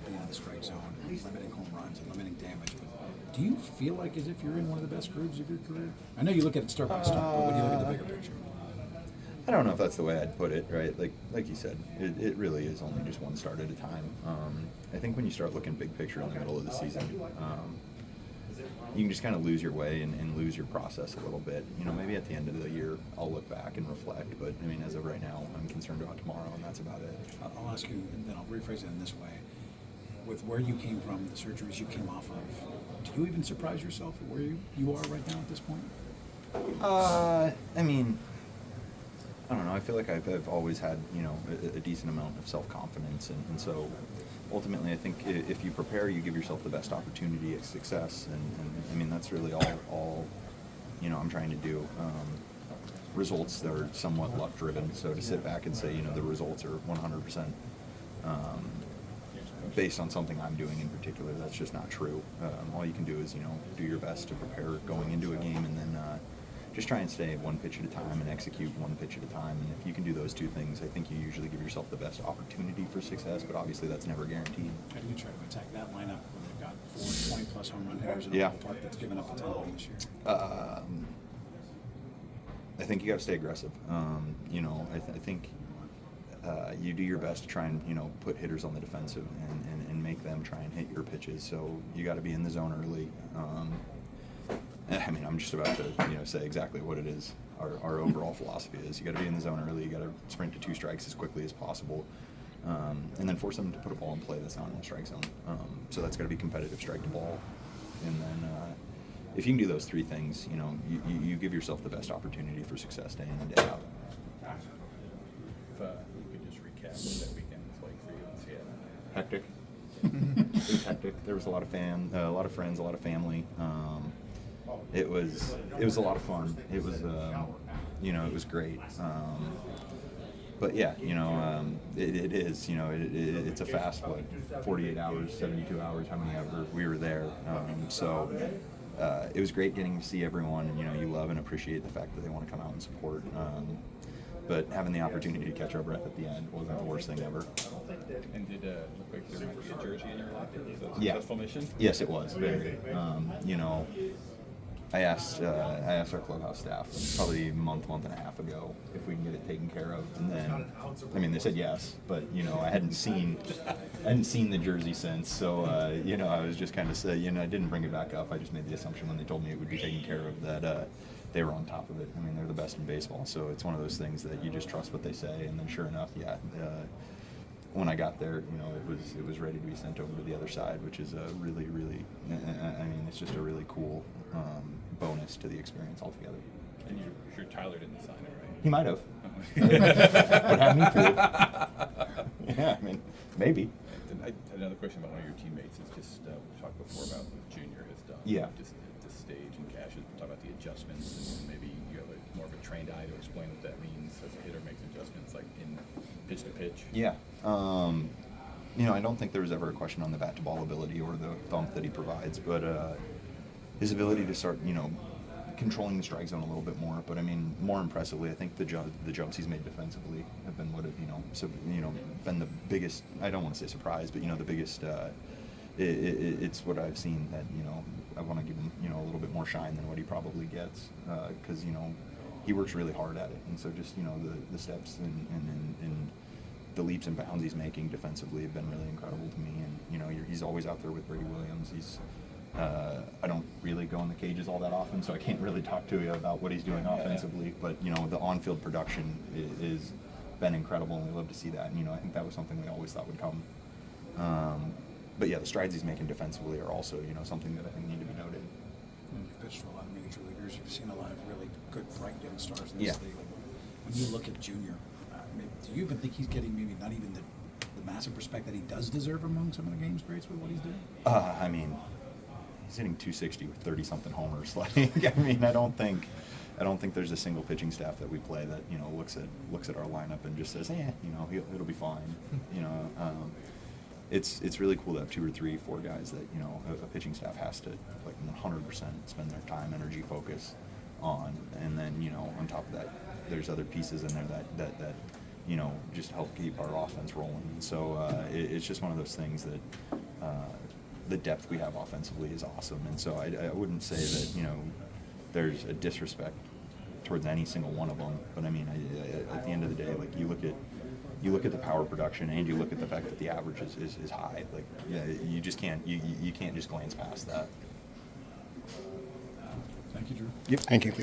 being in the strike zone, limiting home runs, and limiting damage. But do you feel like as if you're in one of the best grooves of your career? I know you look at it start by start, but when you look at the bigger picture. I don't know if that's the way I'd put it, right? Like you said, it really is only just one start at a time. I think when you start looking big picture in the middle of the season, you can just kind of lose your way and lose your process a little bit. You know, maybe at the end of the year, I'll look back and reflect, but I mean, as of right now, I'm concerned about tomorrow, and that's about it. I'll ask you, and then I'll rephrase it in this way. With where you came from, the surgeries you came off of, do you even surprise yourself at where you are right now at this point? I mean, I don't know. I feel like I've always had, you know, a decent amount of self-confidence, and so ultimately I think if you prepare, you give yourself the best opportunity at success, and I mean, that's really all you know, I'm trying to do. Results that are somewhat luck-driven, so to sit back and say, you know, the results are 100% based on something I'm doing in particular, that's just not true. All you can do is, you know, do your best to prepare going into a game, and then just try and stay one pitch at a time and execute one pitch at a time. And if you can do those two things, I think you usually give yourself the best opportunity for success, but obviously that's never guaranteed. How do you try to attack that lineup when they've got 4 20-plus home run hitters in a ballpark that's given up a ton of this year? I think you got to stay aggressive. You know, I think you do your best to try and, you know, put hitters on the defensive and make them try and hit your pitches. So you got to be in the zone early. I mean, I'm just about to, you know, say exactly what it is. Our overall philosophy is you got to be in the zone early. You got to sprint to 2 strikes as quickly as possible, and then force them to put a ball in play that's not in the strike zone. So that's got to be competitive strike to ball, and then if you can do those 3 things, you know, you give yourself the best opportunity for success day in and day out. If you could just recap what that weekend was like for you in Seattle. Hectic. It was hectic. There was a lot of friends, a lot of family. It was a lot of fun. It was, you know, it was great. But yeah, you know, it is, you know, it's a fast, 48 hours, 72 hours, how many ever we were there. So it was great getting to see everyone, and, you know, you love and appreciate the fact that they want to come out and support. But having the opportunity to catch our breath at the end wasn't the worst thing ever. And did it look like there might be a jersey in your locker? Was that a Yeah. successful mission? Yes, it was. Very. You know, I asked our clubhouse staff probably a month and a half ago if we can get it taken care of, and then, I mean, they said yes, but, you know, I hadn't seen the jersey since, so you know, I was just kind of say, you know, I didn't bring it back up. I just made the assumption when they told me it would be taken care of that they were on top of it. I mean, they're the best in baseball, so it's one of those things that you just trust what they say, and then sure enough, yeah. When I got there, you know, it was ready to be sent over to the other side, which is a really, I mean, it's just a really cool bonus to the experience altogether. And you're sure Tyler didn't sign it, right? He might have. Would have me fooled. Yeah, I mean, maybe. Another question about one of your teammates is just, we talked before about what Junior has done. Yeah. Just at this stage in Cash, talk about the adjustments, and maybe you have more of a trained eye to explain what that means as a hitter makes adjustments, like in pitch to pitch. Yeah. You know, I don't think there was ever a question on the bat to ball ability or the thump that he provides, but his ability to start, you know, controlling the strike zone a little bit more. But I mean, more impressively, I think the jumps he's made defensively have been what have, you know, been the biggest. I don't want to say surprise, but, you know, the biggest. It's what I've seen that, you know, I want to give him, you know, a little bit more shine than what he probably gets, because, you know, he works really hard at it, and so just, you know, the steps and the leaps and bounds he's making defensively have been really incredible to me. And, you know, he's always out there with Brady Williams. He's I don't really go in the cages all that often, so I can't really talk to you about what he's doing offensively. But, you know, the on-field production is been incredible, and we love to see that. And, you know, I think that was something we always thought would come. But yeah, the strides he's making defensively are also, you know, something that I think need to be noted. You've pitched for a lot of major leaguers. You've seen a lot of really good, bright young stars in this league. When you look at Junior, do you even think he's getting maybe not even the massive respect that he does deserve among some of the game's greats with what he's doing? I mean, he's hitting 260 with 30-something homers. Like, I mean, I don't think there's a single pitching staff that we play that, you know, looks at our lineup and just says, you know, it'll be fine. You know, it's really cool to have 2 or 3, 4 guys that, you know, a pitching staff has to, like, 100% spend their time, energy, focus on. And then, you know, on top of that, there's other pieces in there that you know, just help keep our offense rolling. So it's just one of those things that the depth we have offensively is awesome. And so I wouldn't say that, you know, there's a disrespect towards any single one of them. But I mean, at the end of the day, like you look at the power production and you look at the fact that the average is high. Like, yeah, you just can't you can't just glance past that. Thank you, Drew. Yep. Thank you.